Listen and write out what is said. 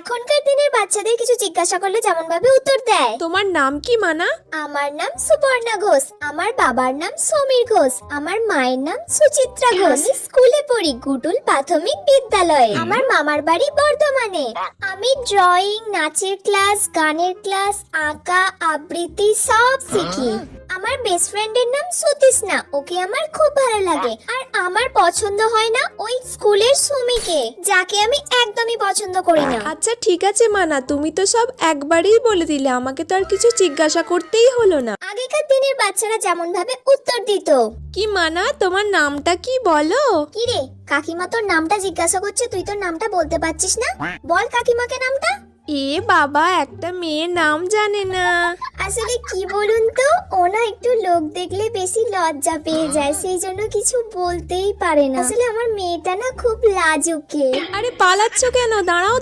এখনকার দিনের বাচ্চাদের কিছু জিজ্ঞাসা করলে যেমন ভাবে উত্তর দেয়। তোমার নাম কি মানা? আমার নাম সুপর্ণা ঘোষ, আমার বাবার নাম সমীর ঘোষ, আমার মায়ের নাম সুচিত্রা ঘোষ। আমি স্কুলে পড়ি গুটুল প্রাথমিক বিদ্যালয়ে। আমার মামার বাড়ি বর্ধমানে। আমি ড্রয়িং, নাচের ক্লাস, গানের ক্লাস, আঁকা, আবৃত্তি সব শিখি। আমার বেস্ট ফ্রেন্ডের নাম সুতিষ্ণা, ওকে আমার খুব ভালো লাগে। আর আমার পছন্দ হয় না ওই স্কুলের সুমিকে, যাকে আমি একদমই পছন্দ করি না। আচ্ছা ঠিক আছে মানা, তুমি তো সব একবারেই বলে দিলে, আমাকে তো আর কিছু জিজ্ঞাসা করতেই হলো না। আগেকার দিনের বাচ্চারা যেমন ভাবে উত্তর দিত। কি মানা, তোমার নামটা কি বলো? কি রে, কাকিমা তোর নামটা জিজ্ঞাসা করছে, তুই তোর নামটা বলতে পারছিস না? বল কাকিমাকে নামটা। এ বাবা, একটা মেয়ের নাম জানে না। আসলে কি বলুন তো, ও না একটু লোক দেখলে বেশি লজ্জা পেয়ে যায়, সেই জন্য কিছু বলতেই পারে না। আসলে আমার মেয়েটা না খুব লাজুকে। আরে পালাচ্ছ কেন? দাঁড়াও।